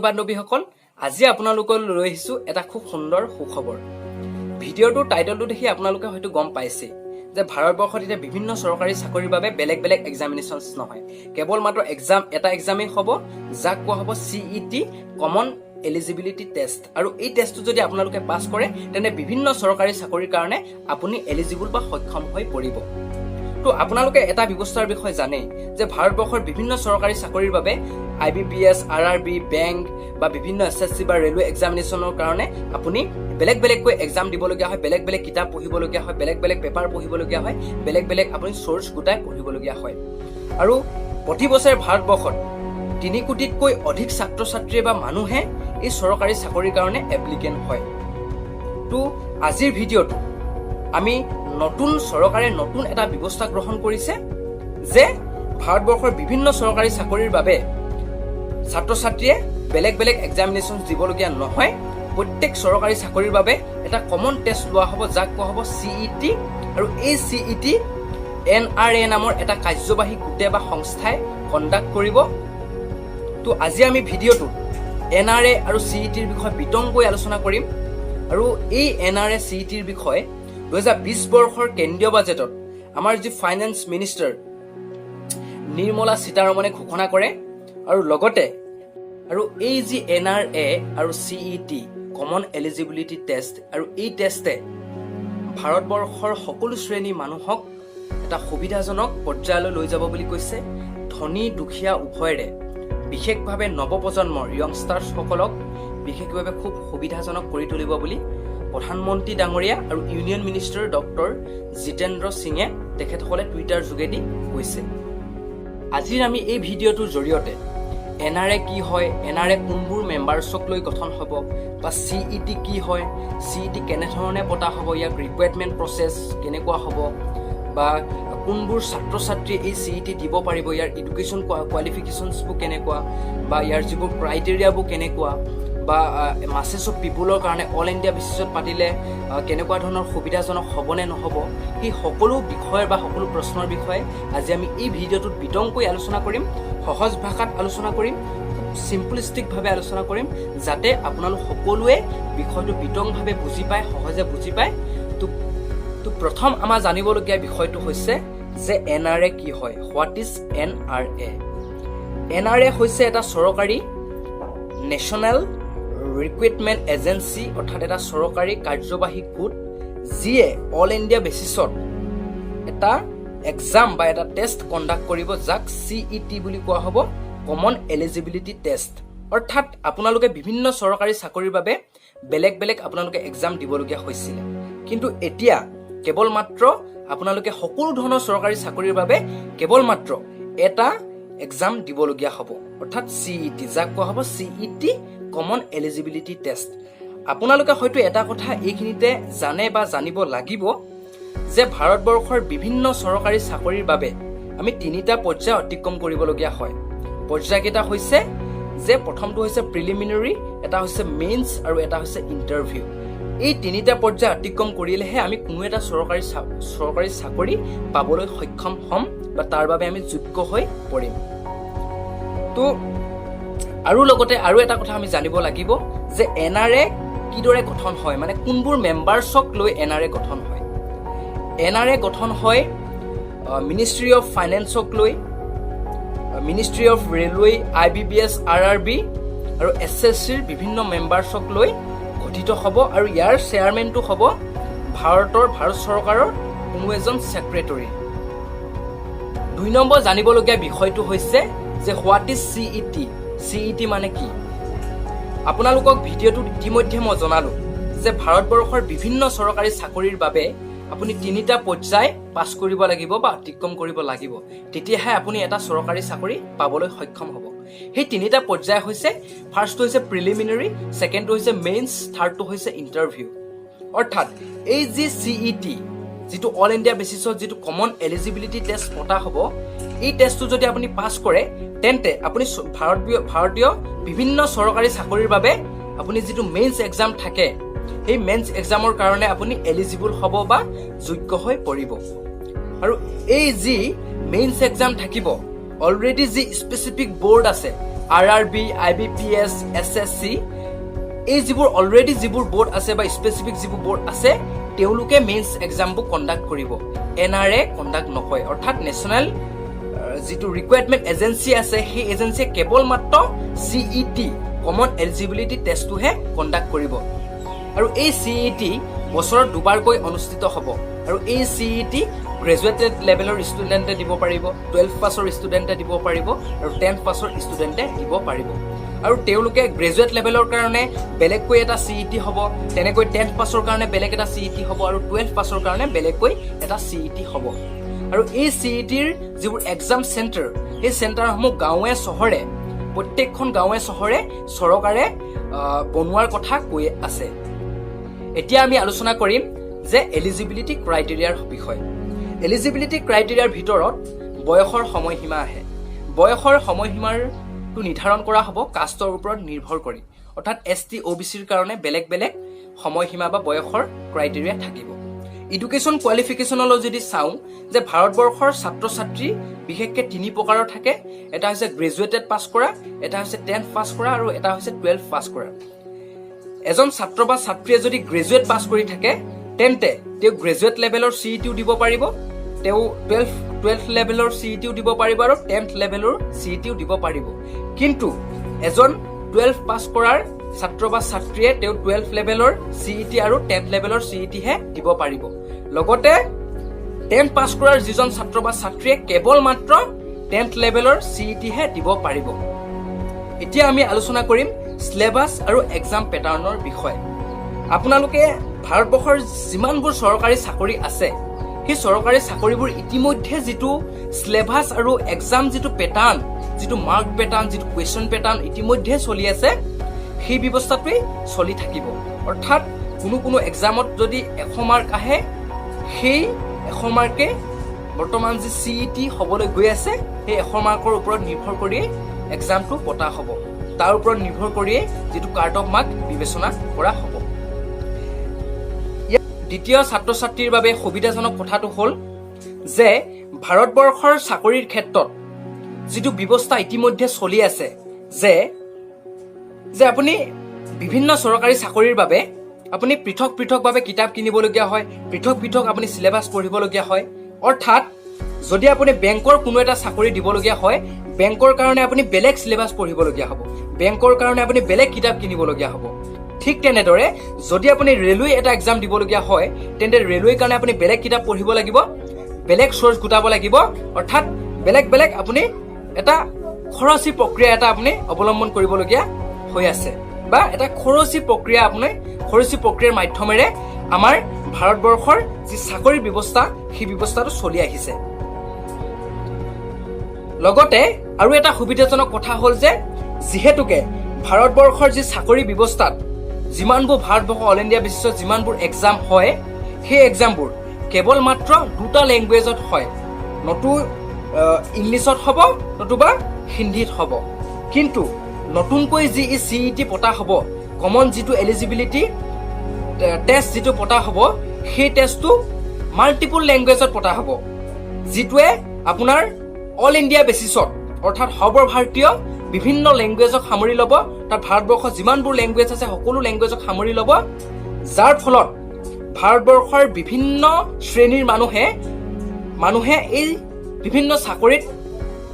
বান্ধৱীসকল, আজি আপোনালোকক লৈ আহিছোঁ এটা খুব সুন্দৰ সুখবৰ। ভিডিঅ'টোৰ টাইটেলটো দেখি আপোনালোকে হয়তো গম পাইছে যে ভাৰতবৰ্ষত এতিয়া বিভিন্ন চৰকাৰী চাকৰিৰ বাবে বেলেগ বেলেগ এক্সামিনেশ্যনছ নহয়, কেৱল মাত্ৰ এটা এক্সামেই হ'ব, যাক কোৱা হ'ব CET কমন এলিজিবিলিটি টেষ্ট। আৰু এই টেষ্টটো যদি আপোনালোকে পাছ কৰে তেনে বিভিন্ন চৰকাৰী চাকৰিৰ কাৰণে আপুনি এলিজিবল বা সক্ষম হৈ পৰিব। তো আপোনালোকে এটা ব্যৱস্থাৰ বিষয়ে জানে যে ভাৰতবৰ্ষৰ বিভিন্ন চৰকাৰী চাকৰিৰ বাবে IBPS, RRB, বেংক বা বিভিন্ন SSC বা ৰেলৱে এক্সামিনেশ্যনৰ কাৰণে আপুনি বেলেগ বেলেগকৈ এক্সাম দিবলগীয়া হয়, বেলেগ বেলেগ কিতাপ পঢ়িবলগীয়া হয়, বেলেগ বেলেগ পেপাৰ পঢ়িবলগীয়া হয়, বেলেগ বেলেগ আপুনি চ'ৰ্চ গোটাই পঢ়িবলগীয়া হয়। আৰু প্ৰতি বছৰে ভাৰতবৰ্ষত 3 কোটিতকৈ অধিক ছাত্ৰ ছাত্ৰী বা মানুহে এই চৰকাৰী চাকৰিৰ কাৰণে এপ্লিকেণ্ট হয়। তো আজিৰ ভিডিঅ'টো আমি চৰকাৰে নতুন এটা ব্যৱস্থা গ্ৰহণ কৰিছে যে ভাৰতবৰ্ষৰ বিভিন্ন চৰকাৰী চাকৰিৰ বাবে ছাত্ৰ ছাত্ৰীয়ে বেলেগ বেলেগ এক্সামিনেশ্যন দিবলগীয়া নহয়, প্ৰত্যেক চৰকাৰী চাকৰিৰ বাবে এটা কমন টেষ্ট লোৱা হ'ব, যাক কোৱা হ'ব CET। আৰু এই CET NRA নামৰ এটা কাৰ্যবাহী গোটে বা সংস্থাই কণ্ডাক্ট কৰিব। তো আজি আমি ভিডিঅ'টোত NRA আৰু CETৰ বিষয়ে বিতংকৈ আলোচনা কৰিম। আৰু এই NRA CETৰ বিষয়ে 2020 বৰ্ষৰ কেন্দ্ৰীয় বাজেটত আমাৰ যি ফাইনেন্স মিনিষ্টাৰ নিৰ্মলা সীতাৰমণে ঘোষণা কৰে। আৰু লগতে এই যি NRA আৰু CET কমন এলিজিবিলিটি টেষ্ট, আৰু এই টেষ্টে ভাৰতবৰ্ষৰ সকলো শ্ৰেণীৰ মানুহক এটা সুবিধাজনক পৰ্যায়লৈ লৈ যাব বুলি কৈছে। ধনী দুখীয়া উভয়ৰে, বিশেষভাৱে নৱপ্ৰজন্মৰ য়ংষ্টাৰ্ছসকলক বিশেষভাৱে খুব সুবিধাজনক কৰি তুলিব বুলি প্ৰধানমন্ত্ৰী ডাঙৰীয়া আৰু ইউনিয়ন মিনিষ্টাৰ ডক্টৰ জিতেন্দ্ৰ সিঙে তেখেতসকলে টুইটাৰ যোগেদি কৈছে। আজিৰ আমি এই ভিডিঅ'টোৰ জৰিয়তে NRA কি হয়, NRA কোনবোৰ মেম্বাৰ্ছক লৈ গঠন হ'ব, বা CET কি হয়, CET কেনেধৰণে পতা হ'ব, ইয়াৰ ৰিক্ৰুইটমেণ্ট প্ৰচেছ কেনেকুৱা হ'ব, বা কোনবোৰ ছাত্ৰ ছাত্ৰীয়ে এই CET দিব পাৰিব, ইয়াৰ এডুকেশ্যন কোৱালিফিকেশ্যনছবোৰ কেনেকুৱা, বা ইয়াৰ যিবোৰ ক্ৰাইটেৰিয়াবোৰ কেনেকুৱা, বা মাছেছ অফ পিপুলৰ কাৰণে অল ইণ্ডিয়া বেচিছত পাতিলে কেনেকুৱা ধৰণৰ সুবিধাজনক হ'বনে নহ'ব, সেই সকলো বিষয় বা সকলো প্ৰশ্নৰ বিষয়ে আজি আমি এই ভিডিঅ'টোত বিতংকৈ আলোচনা কৰিম, সহজ ভাষাত আলোচনা কৰিম, চিম্পলিষ্টিকভাৱে আলোচনা কৰিম, যাতে আপোনালোক সকলোৱে বিষয়টো বিতংভাৱে বুজি পায়, সহজে বুজি পায়। তো প্ৰথম আমাৰ জানিবলগীয়া বিষয়টো হৈছে যে NRA কি হয়, হোৱাট ইজ NRA। NRA হৈছে এটা চৰকাৰী নেশ্যনেল ৰিক্ৰুইটমেণ্ট এজেঞ্চি, অৰ্থাৎ এটা চৰকাৰী কাৰ্যবাহী গোট, যিয়ে অল ইণ্ডিয়া বেচিছত এটা এক্সাম বা এটা টেষ্ট কণ্ডাক্ট কৰিব, যাক CET বুলি কোৱা হ'ব, কমন এলিজিবিলিটি টেষ্ট। অৰ্থাৎ আপোনালোকে বিভিন্ন চৰকাৰী চাকৰিৰ বাবে বেলেগ বেলেগ আপোনালোকে এক্সাম দিবলগীয়া হৈছিলে, কিন্তু এতিয়া কেৱল মাত্ৰ আপোনালোকে সকলো ধৰণৰ চৰকাৰী চাকৰিৰ বাবে কেৱল মাত্ৰ এটা এক্সাম দিবলগীয়া হ'ব, অৰ্থাৎ CET, যাক কোৱা হ'ব CET কমন এলিজিবিলিটি টেষ্ট। আপোনালোকে হয়তো এটা কথা এইখিনিতে জানে বা জানিব লাগিব যে ভাৰতবৰ্ষৰ বিভিন্ন চৰকাৰী চাকৰিৰ বাবে আমি 3টা পৰ্যায় অতিক্ৰম কৰিবলগীয়া হয়। পৰ্যায়কেইটা হৈছে যে প্ৰথমটো হৈছে প্ৰিলিমিনাৰী, এটা হৈছে মেইনছ আৰু এটা হৈছে ইণ্টাৰভিউ। এই 3টা পৰ্যায় অতিক্ৰম কৰিলেহে আমি কোনো এটা চৰকাৰী চাকৰি পাবলৈ সক্ষম হ'ম বা তাৰ বাবে আমি যোগ্য হৈ পৰিম। তো আৰু লগতে আৰু এটা কথা আমি জানিব লাগিব যে NRA কিদৰে গঠন হয়, মানে কোনবোৰ মেম্বাৰ্ছক লৈ NRA গঠন হয়। NRA গঠন হয় মিনিষ্ট্ৰী অফ ফাইনেন্সক লৈ, ministry of railway, IBPS, RRB আৰু SSCৰ বিভিন্ন মেম্বাৰ্ছক লৈ গঠিত হ'ব। আৰু ইয়াৰ চেয়াৰমেনটো হ'ব ভাৰত চৰকাৰৰ কোনো এজন ছেক্ৰেটৰী। 2 নম্বৰ জানিবলগীয়া বিষয়টো হৈছে যে হোৱাট ইজ CET। CET মানে কি? আপোনালোকক ভিডিঅ'টোত ইতিমধ্যে মই জনালোঁ যে ভাৰতবৰ্ষৰ বিভিন্ন চৰকাৰী চাকৰিৰ বাবে আপুনি 3টা পৰ্যায় পাছ কৰিব লাগিব বা অতিক্ৰম কৰিব লাগিব, তেতিয়াহে আপুনি এটা চৰকাৰী চাকৰি পাবলৈ সক্ষম হ'ব। সেই 3টা পৰ্যায় হৈছে, ফাৰ্ষ্টটো হৈছে প্ৰিলিমিনাৰী, ছেকেণ্ডটো হৈছে মেইনছ, থাৰ্ডটো হৈছে ইণ্টাৰভিউ। অৰ্থাৎ এই যি CET, যিটো অল ইণ্ডিয়া বেচিছত যিটো কমন এলিজিবিলিটি টেষ্ট পতা হ'ব, এই টেষ্টটো যদি আপুনি পাছ কৰে তেন্তে আপুনি ভাৰতীয় বিভিন্ন চৰকাৰী চাকৰিৰ বাবে আপুনি যিটো মেইনছ এক্সাম থাকে, সেই মেইনছ এক্সামৰ কাৰণে আপুনি এলিজিবল হ'ব বা যোগ্য হৈ পৰিব। আৰু এই যি মেইনছ এক্সাম থাকিব, অলৰেডি যি স্পেচিফিক বোৰ্ড আছে RRB, IBPS, SSC এই যিবোৰ অলৰেডি যিবোৰ বোৰ্ড আছে বা স্পেচিফিক যিবোৰ বোৰ্ড আছে তেওঁলোকে মেইনছ এক্সামবোৰ কণ্ডাক্ট কৰিব, NRA কণ্ডাক্ট নকৰে। অৰ্থাৎ নেশ্যনেল যিটো ৰিকুৱাৰমেণ্ট এজেঞ্চি আছে সেই এজেঞ্চিয়ে কেৱল মাত্ৰ CET কমন এলিজিবিলিটি টেষ্টটোহে কণ্ডাক্ট কৰিব। আৰু এই CET বছৰত দুবাৰকৈ অনুষ্ঠিত হ'ব। আৰু এই CET গ্ৰেজুৱেটেড লেভেলৰ ষ্টুডেণ্টে দিব পাৰিব, 12 পাছৰ ষ্টুডেণ্টে দিব পাৰিব আৰু 10 পাছৰ ষ্টুডেণ্টে দিব পাৰিব। আৰু তেওঁলোকে গ্ৰেজুৱেট লেভেলৰ কাৰণে বেলেগকৈ এটা CET হ'ব, তেনেকৈ 10 পাছৰ কাৰণে বেলেগ এটা CET হ'ব আৰু 12 পাছৰ কাৰণে বেলেগকৈ এটা CET হ'ব। আৰু এই CETৰ যিবোৰ এক্সাম চেণ্টাৰ সেই চেণ্টাৰসমূহ গাঁৱে চহৰে প্ৰত্যেকখন গাঁৱে চহৰে চৰকাৰে বনোৱাৰ কথা কৈ আছে। এতিয়া আমি আলোচনা কৰিম যে এলিজিবিলিটি ক্ৰাইটেৰিয়াৰ বিষয়ে। এলিজিবিলিটি ক্ৰাইটেৰিয়াৰ ভিতৰত বয়সৰ সময়সীমা আহে। বয়সৰ সময়সীমাৰটো নিৰ্ধাৰণ কৰা হ'ব কাষ্টৰ ওপৰত নিৰ্ভৰ কৰি। অৰ্থাৎ ST OBCৰ কাৰণে বেলেগ বেলেগ সময়সীমা বা বয়সৰ ক্ৰাইটেৰিয়া থাকিব। এডুকেশ্যন কোৱালিফিকেশ্যনলৈ যদি চাওঁ যে ভাৰতবৰ্ষৰ ছাত্ৰ ছাত্ৰী বিশেষকৈ 3 প্ৰকাৰৰ থাকে। এটা হৈছে গ্ৰেজুৱেটেড পাছ কৰা, এটা হৈছে 10th পাছ কৰা আৰু এটা হৈছে 12 পাছ কৰা। এজন ছাত্ৰ বা ছাত্ৰীয়ে যদি গ্ৰেজুৱেট পাছ কৰি থাকে তেন্তে তেওঁ গ্ৰেজুৱেট লেভেলৰ CETও দিব পাৰিব, তেওঁ 12 লেভেলৰ CETও দিব পাৰিব আৰু 10th লেভেলৰ CETও দিব পাৰিব। কিন্তু এজন 12 পাছ কৰাৰ ছাত্ৰ বা ছাত্ৰীয়ে তেওঁ 12 লেভেলৰ CET আৰু 10th লেভেলৰ CETহে দিব পাৰিব। লগতে 10 পাছ কৰাৰ যিজন ছাত্ৰ বা ছাত্ৰীয়ে কেৱল মাত্ৰ 10th লেভেলৰ CETহে দিব পাৰিব। এতিয়া আমি আলোচনা কৰিম সিলেবাছ আৰু এক্সাম পেটাৰ্ণৰ বিষয়ে। আপোনালোকে ভাৰতবৰ্ষৰ যিমানবোৰ চৰকাৰী চাকৰি আছে সেই চৰকাৰী চাকৰিবোৰ ইতিমধ্যে যিটো সিলেবাছ আৰু এক্সাম যিটো পেটাৰ্ণ, যিটো মাৰ্ক পেটাৰ্ণ, যিটো কুৱেশ্যন পেটাৰ্ণ ইতিমধ্যে চলি আছে সেই ব্যৱস্থাটোৱেই চলি থাকিব। অৰ্থাৎ কোনো এক্সামত যদি 100 মাৰ্ক আহে সেই 100 মাৰ্কে বৰ্তমান যি CET হ'বলৈ গৈ আছে সেই 100 মাৰ্কৰ ওপৰত নিৰ্ভৰ কৰিয়েই এক্সামটো পতা হ'ব। তাৰ ওপৰত নিৰ্ভৰ কৰিয়েই যিটো কাৰ্ট অফ মাৰ্ক বিবেচনা কৰা হ'ব। দ্বিতীয় ছাত্ৰ ছাত্ৰীৰ বাবে সুবিধাজনক কথাটো হ'ল যে ভাৰতবৰ্ষৰ চাকৰিৰ ক্ষেত্ৰত যিটো ব্যৱস্থা ইতিমধ্যে চলি আছে যে আপুনি বিভিন্ন চৰকাৰী চাকৰিৰ বাবে আপুনি পৃথকভাৱে কিতাপ কিনিবলগীয়া হয়, পৃথক আপুনি সিলেবাছ পঢ়িবলগীয়া হয়। অৰ্থাৎ যদি আপুনি বেংকৰ কোনো এটা চাকৰি দিবলগীয়া হয় বেংকৰ কাৰণে আপুনি বেলেগ সিলেবাছ পঢ়িবলগীয়া হ'ব, বেংকৰ কাৰণে আপুনি বেলেগ কিতাপ কিনিবলগীয়া হ'ব। ঠিক তেনেদৰে যদি আপুনি ৰেলৱে এটা এক্সাম দিবলগীয়া হয় তেন্তে ৰেলৱেৰ কাৰণে আপুনি বেলেগ কিতাপ পঢ়িব লাগিব, বেলেগ চ'ৰ্চ গোটাব লাগিব। অৰ্থাৎ বেলেগ আপুনি এটা খৰচী প্ৰক্ৰিয়া এটা আপুনি অৱলম্বন কৰিবলগীয়া হৈ আছে বা এটা খৰচী প্ৰক্ৰিয়াৰ মাধ্যমেৰে আমাৰ ভাৰতবৰ্ষৰ যি চাকৰি ব্যৱস্থা সেই ব্যৱস্থাটো চলি আহিছে। লগতে আৰু এটা সুবিধাজনক কথা হ'ল যে যিহেতুকে ভাৰতবৰ্ষৰ যি চাকৰি ব্যৱস্থাত যিমানবোৰ ভাৰতবৰ্ষ অল ইণ্ডিয়া বেচিছত যিমানবোৰ এক্সাম হয় সেই এক্সামবোৰ কেৱল মাত্ৰ 2টা লেংগুৱেজত হয়, নতু ইংলিছত হ'ব নতুবা হিন্দীত হ'ব। কিন্তু নতুনকৈ যি CET পতা হ'ব, কমন যিটো এলিজিবিলিটি টেষ্ট যিটো পতা হ'ব সেই টেষ্টটো মাল্টিপল লেংগুৱেজত পতা হ'ব, যিটোৱে আপোনাৰ অল ইণ্ডিয়া বেচিছত অৰ্থাৎ সৰ্বভাৰতীয় বিভিন্ন লেংগুৱেজক সামৰি ল'ব। তাত ভাৰতবৰ্ষৰ যিমানবোৰ লেংগুৱেজ আছে সকলো লেংগুৱেজক সামৰি ল'ব, যাৰ ফলত ভাৰতবৰ্ষৰ বিভিন্ন শ্ৰেণীৰ মানুহে এই বিভিন্ন চাকৰিত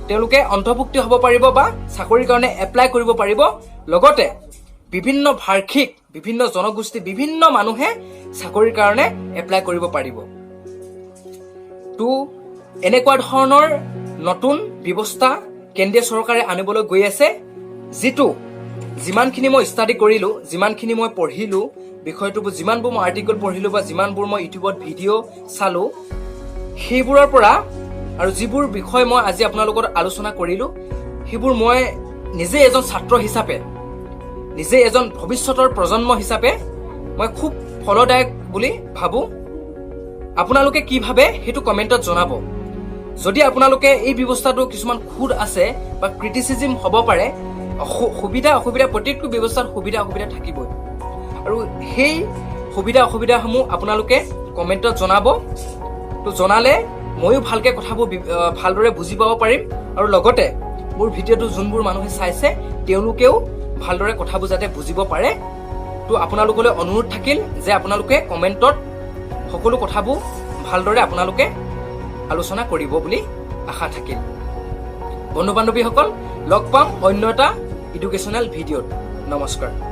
তেওঁলোকে অন্তৰ্ভুক্তি হ'ব পাৰিব বা চাকৰিৰ কাৰণে এপ্লাই কৰিব পাৰিব। লগতে বিভিন্ন ভাষিক, বিভিন্ন জনগোষ্ঠী, বিভিন্ন মানুহে চাকৰিৰ কাৰণে এপ্লাই কৰিব পাৰিব। তো এনেকুৱা ধৰণৰ নতুন ব্যৱস্থা কেন্দ্ৰীয় চৰকাৰে আনিবলৈ গৈ আছে, যিটো যিমানখিনি মই ষ্টাডি কৰিলোঁ, যিমানখিনি মই পঢ়িলোঁ বিষয়টো, যিমানবোৰ মই আৰ্টিকল পঢ়িলোঁ বা যিমানবোৰ মই ইউটিউবত ভিডিঅ' চালোঁ সেইবোৰৰ পৰা আৰু যিবোৰ বিষয় মই আজি আপোনালোকৰ আলোচনা কৰিলোঁ সেইবোৰ মই নিজে এজন ছাত্ৰ হিচাপে, নিজে এজন ভৱিষ্যতৰ প্ৰজন্ম হিচাপে মই খুব ফলদায়ক বুলি ভাবোঁ। আপোনালোকে কি ভাবে সেইটো কমেণ্টত জনাব। যদি আপোনালোকে এই ব্যৱস্থাটো কিছুমান খুদ আছে বা ক্ৰিটিচিজম হ'ব পাৰে, সুবিধা অসুবিধা প্ৰত্যেকটো ব্যৱস্থাত সুবিধা অসুবিধা থাকিবই, আৰু সেই সুবিধা অসুবিধাসমূহ আপোনালোকে কমেণ্টত জনাব। তো জনালে ময়ো ভালকৈ কথাবোৰ ভালদৰে বুজি পাব পাৰিম আৰু লগতে মোৰ ভিডিঅ'টো যোনবোৰ মানুহে চাইছে তেওঁলোকেও ভালদৰে কথাবোৰ যাতে বুজিব পাৰে। তো আপোনালোকলৈ অনুৰোধ থাকিল যে আপোনালোকে কমেণ্টত সকলো কথাবোৰ ভালদৰে আপোনালোকে আলোচনা কৰিব বুলি আশা থাকিল। বন্ধু বান্ধৱীসকল, লগ পাম অন্য এটা এডুকেশ্যনেল ভিডিঅ'ত। নমস্কাৰ।